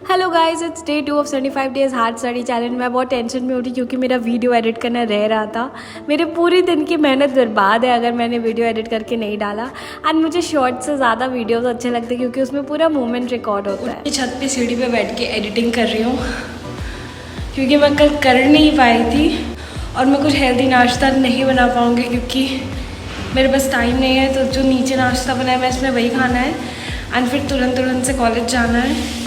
Hello guys, it's day 2 of 75 days hard study challenge. मैं बहुत tension में उठी क्योंकि मेरा वीडियो एडिट करना रह रहा था। मेरे पूरे दिन की मेहनत बर्बाद है अगर मैंने वीडियो एडिट करके नहीं डाला। एंड मुझे शॉर्ट से ज़्यादा वीडियोस अच्छे लगते हैं क्योंकि उसमें पूरा मोमेंट रिकॉर्ड होता है। छत पे सीढ़ी पे बैठ के एडिटिंग कर रही हूँ क्योंकि मैं कल कर नहीं पाई थी और मैं कुछ हेल्दी नाश्ता नहीं बना पाऊँगी क्योंकि मेरे पास टाइम नहीं है। तो जो नीचे नाश्ता बनाया मैं इसमें वही खाना है एंड फिर तुरंत से कॉलेज जाना है।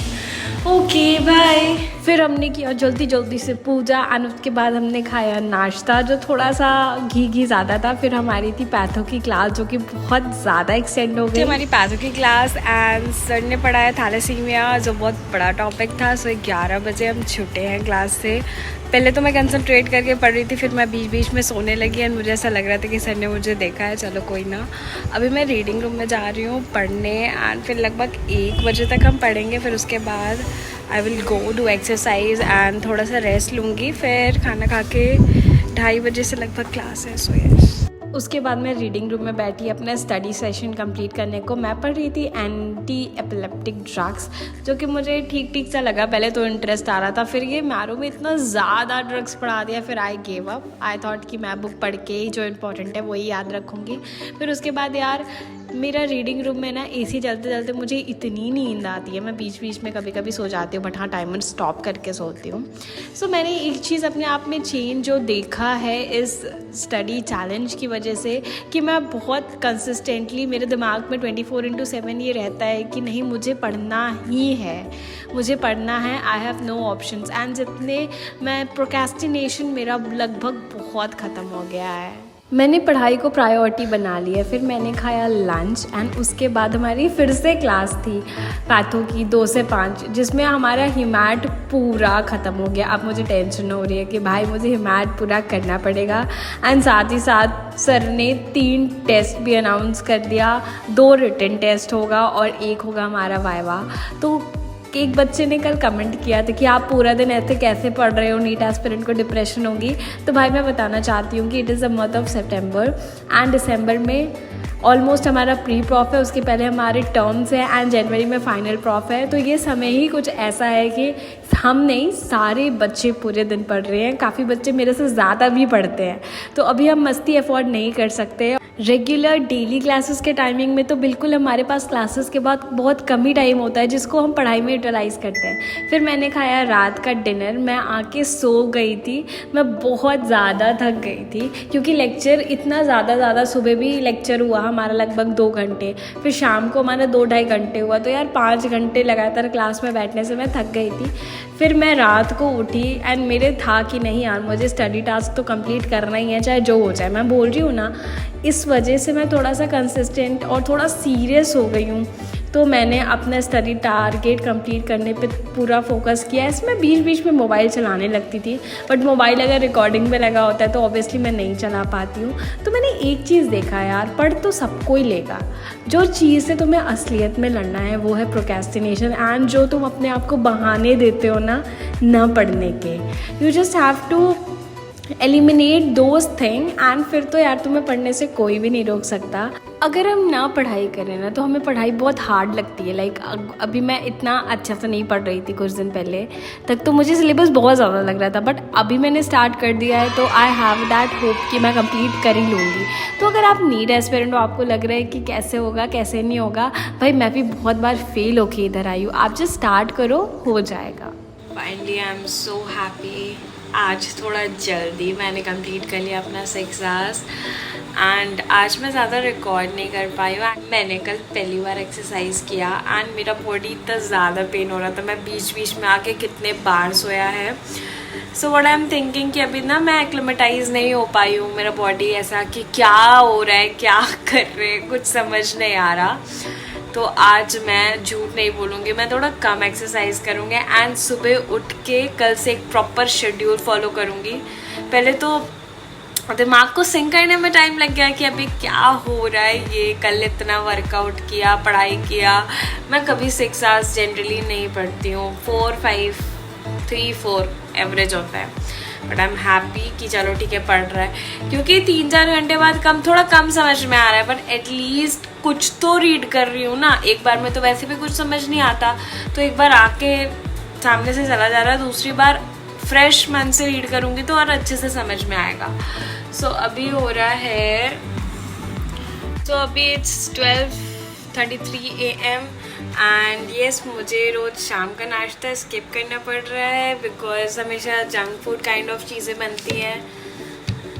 Okay bye. फिर हमने किया जल्दी से पूजा एंड उसके बाद हमने खाया नाश्ता जो थोड़ा सा घी ज़्यादा था। फिर हमारी थी पैथो की क्लास जो कि बहुत ज़्यादा एक्सटेंड हो गई। हमारी पैथो की क्लास एंड सर ने पढ़ाया थैलेसीमिया जो बहुत बड़ा टॉपिक था। सो 11 बजे हम छूटे हैं क्लास से। पहले तो मैं कंसंट्रेट करके पढ़ रही थी, फिर मैं बीच में सोने लगी एंड मुझे ऐसा लग रहा था कि सर ने मुझे देखा है। चलो कोई ना, अभी मैं रीडिंग रूम में जा रही हूँ पढ़ने एंड फिर लगभग 1 बजे तक हम पढ़ेंगे। फिर उसके बाद I will go do exercise and थोड़ा सा रेस्ट लूँगी। फिर खाना खा के 2:30 बजे से लगभग क्लास है। सो यस, उसके बाद मैं रीडिंग रूम में बैठी अपना स्टडी सेशन कंप्लीट करने को। मैं पढ़ रही थी एंटी एपिलेप्टिक ड्रग्स जो कि मुझे ठीक सा लगा। पहले तो इंटरेस्ट आ रहा था, फिर ये मैरो में इतना ज़्यादा ड्रग्स पढ़ा दिया, फिर I gave up. I thought कि मैं बुक पढ़ के ही जो इम्पोर्टेंट है वही याद रखूँगी। फिर उसके बाद यार मेरा रीडिंग रूम में ना एसी चलते मुझे इतनी नींद आती है, मैं बीच में कभी सो जाती हूँ, बट हाँ टाइमर स्टॉप करके सोती हूँ। सो मैंने एक चीज़ अपने आप में चेंज जो देखा है इस स्टडी चैलेंज की वजह से कि मैं बहुत कंसिस्टेंटली, मेरे दिमाग में 24/7 ये रहता है कि नहीं मुझे पढ़ना ही है, मुझे पढ़ना है। I have no options and जितने मैं प्रोक्रेस्टिनेशन मेरा लगभग बहुत ख़त्म हो गया है। मैंने पढ़ाई को प्रायोरिटी बना लिया। फिर मैंने खाया लंच एंड उसके बाद हमारी फिर से क्लास थी पैथो की 2 से 5 जिसमें हमारा हिमैट पूरा ख़त्म हो गया। अब मुझे टेंशन हो रही है कि भाई मुझे हिमैट पूरा करना पड़ेगा। एंड साथ ही साथ सर ने 3 टेस्ट भी अनाउंस कर दिया। 2 रिटन टेस्ट होगा और 1 होगा हमारा वाइवा। तो एक बच्चे ने कल कमेंट किया था कि आप पूरा दिन ऐसे कैसे पढ़ रहे हो, नीट एस्पिरेंट को डिप्रेशन होगी। तो भाई मैं बताना चाहती हूँ कि it is a month of सितंबर एंड दिसंबर में ऑलमोस्ट हमारा प्री प्रॉफ है, उसके पहले हमारे टर्म्स हैं एंड जनवरी में फाइनल प्रॉफ है। तो ये समय ही कुछ ऐसा है कि हम नहीं, सारे बच्चे पूरे दिन पढ़ रहे हैं। काफ़ी बच्चे मेरे से ज़्यादा भी पढ़ते हैं, तो अभी हम मस्ती अफोर्ड नहीं कर सकते। रेगुलर डेली क्लासेस के टाइमिंग में तो बिल्कुल हमारे पास क्लासेस के बाद बहुत कम ही टाइम होता है जिसको हम पढ़ाई में यूटिलाइज़ करते हैं। फिर मैंने खाया रात का डिनर, मैं आके सो गई थी। मैं बहुत ज़्यादा थक गई थी क्योंकि लेक्चर इतना ज़्यादा सुबह भी लेक्चर हुआ हमारा लगभग 2 घंटे, फिर शाम को हमारा 2-2.5 घंटे हुआ। तो यार 5 घंटे लगातार क्लास में बैठने से मैं थक गई थी। फिर मैं रात को उठी एंड मेरे था कि नहीं यार मुझे स्टडी टास्क तो कंप्लीट करना ही है चाहे जो हो जाए। मैं बोल रही हूँ ना, इस वजह से मैं थोड़ा सा कंसिस्टेंट और थोड़ा सीरियस हो गई हूँ। तो मैंने अपना स्टडी टारगेट कंप्लीट करने पे पूरा फोकस किया। इसमें बीच में मोबाइल चलाने लगती थी, बट मोबाइल अगर रिकॉर्डिंग पे लगा होता है तो ऑब्वियसली मैं नहीं चला पाती हूँ। तो मैंने एक चीज़ देखा यार, पढ़ तो सबको ही लेगा, जो चीज़ से तुम्हें असलियत में लड़ना है वो है प्रोक्रेस्टिनेशन। एंड जो तुम अपने आप को बहाने देते हो ना पढ़ने के, you just have to eliminate those thing and फिर तो यार तुम्हें पढ़ने से कोई भी नहीं रोक सकता। अगर हम ना पढ़ाई करें ना तो हमें पढ़ाई बहुत हार्ड लगती है। लाइक अभी मैं इतना अच्छा से नहीं पढ़ रही थी कुछ दिन पहले तक, तो मुझे सिलेबस बहुत ज़्यादा लग रहा था, बट अभी मैंने स्टार्ट कर दिया है तो आई हैव दैट होप कि मैं कंप्लीट कर ही लूँगी। तो अगर आप नीट एस्पिरेंट हो, आपको लग रहा है कि कैसे होगा कैसे नहीं होगा, भाई मैं भी बहुत बार फेल होके इधर आई हूँ। आप जस्ट स्टार्ट करो, हो जाएगा। Finally I am so happy. आज थोड़ा जल्दी मैंने कंप्लीट कर लिया अपना 6 आवर्स एंड आज मैं ज़्यादा रिकॉर्ड नहीं कर पाई हूँ। मैंने कल पहली बार एक्सरसाइज किया एंड मेरा बॉडी इतना ज़्यादा पेन हो रहा था, मैं बीच में आके कितने बार सोया है। So what I am thinking कि अभी ना मैं एक्लिमेटाइज नहीं हो पाई हूँ, मेरा बॉडी ऐसा कि क्या हो रहा है, क्या कर रहे हैं, कुछ समझ नहीं आ रहा। तो आज मैं झूठ नहीं बोलूँगी, मैं थोड़ा कम एक्सरसाइज करूँगी एंड सुबह उठ के कल से एक प्रॉपर शेड्यूल फॉलो करूँगी। पहले तो दिमाग को सिंक करने में टाइम लग गया कि अभी क्या हो रहा है, ये कल इतना वर्कआउट किया, पढ़ाई किया। मैं कभी 6 आवर्स जनरली नहीं पढ़ती हूँ, 3-4 एवरेज होता है, बट आई एम हैप्पी कि चलो ठीक है पढ़ रहा है, क्योंकि 3-4 घंटे बाद थोड़ा कम समझ में आ रहा है, बट एटलीस्ट कुछ तो रीड कर रही हूँ ना। एक बार में तो वैसे भी कुछ समझ नहीं आता, तो एक बार आके सामने से चला जा रहा है, दूसरी बार फ्रेश मन से रीड करूँगी तो और अच्छे से समझ में आएगा। सो अभी हो रहा है, तो अभी इट्स 12:33 AM एंड येस, मुझे रोज़ शाम का नाश्ता स्किप करना पड़ रहा है बिकॉज हमेशा जंक फूड काइंड ऑफ चीज़ें बनती हैं,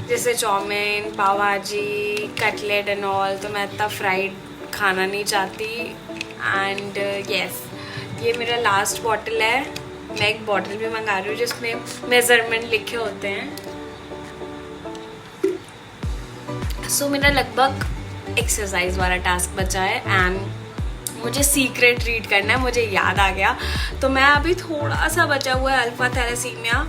जैसे चाउमीन, पाव भाजी, कटलेट एंड ऑल। तो मैं इतना फ्राइड खाना नहीं चाहती। एंड येस, ये मेरा लास्ट बॉटल है। मैं एक बॉटल भी मंगा रही हूँ जिसमें मेजरमेंट लिखे होते हैं। सो मेरा लगभग एक्सरसाइज वाला टास्क बचा है एंड मुझे सीक्रेट रीड करना है, मुझे याद आ गया। तो मैं अभी थोड़ा सा बचा हुआ है अल्फा थैलेसीमिया,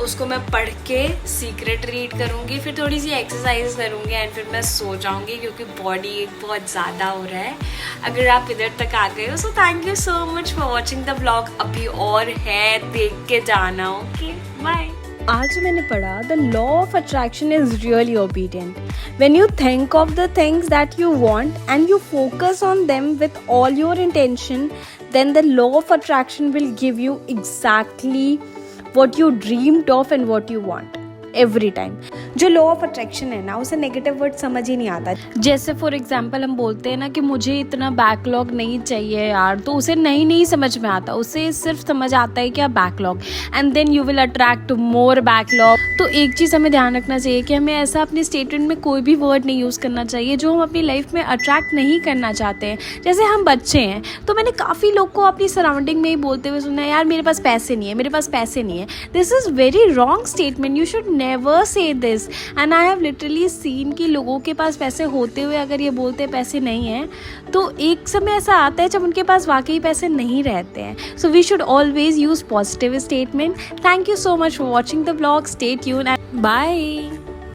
उसको मैं पढ़ के सीक्रेट रीड करूँगी, फिर थोड़ी सी एक्सरसाइज करूँगी एंड फिर मैं सो जाऊँगी क्योंकि बॉडी बहुत ज़्यादा हो रहा है। अगर आप इधर तक आ गए हो so thank you so much for watching the vlog. अभी और है, देख के जाना। Okay, bye. आज मैंने पढ़ा the law of attraction is really obedient. When you think of the things that you want and you focus on them with all your intention, then the law of attraction will give you exactly what you dreamed of and what you want every time. जो law of attraction है ना, उसे negative word समझ ही नहीं आता। जैसे for example हम बोलते हैं ना कि मुझे इतना बैकलॉग नहीं चाहिए यार, तो उसे नहीं समझ में आता, उसे सिर्फ समझ आता है क्या backlog, and then you will attract more backlog. तो एक चीज़ हमें ध्यान रखना चाहिए कि हमें ऐसा अपने स्टेटमेंट में कोई भी वर्ड नहीं यूज़ करना चाहिए जो हम अपनी लाइफ में अट्रैक्ट नहीं करना चाहते हैं। जैसे हम बच्चे हैं तो मैंने काफ़ी लोग को अपनी सराउंडिंग में ही बोलते हुए सुना है, यार मेरे पास पैसे नहीं है, मेरे पास पैसे नहीं है। This is very wrong statement, you should never say this. And I have literally seen कि लोगों के पास पैसे होते हुए अगर ये बोलते हैं पैसे नहीं हैं, तो एक समय ऐसा आता है जब उनके पास वाकई पैसे नहीं रहते हैं। So we should always use positive statement. Thank you so much for watching the blog. Stay tune and bye.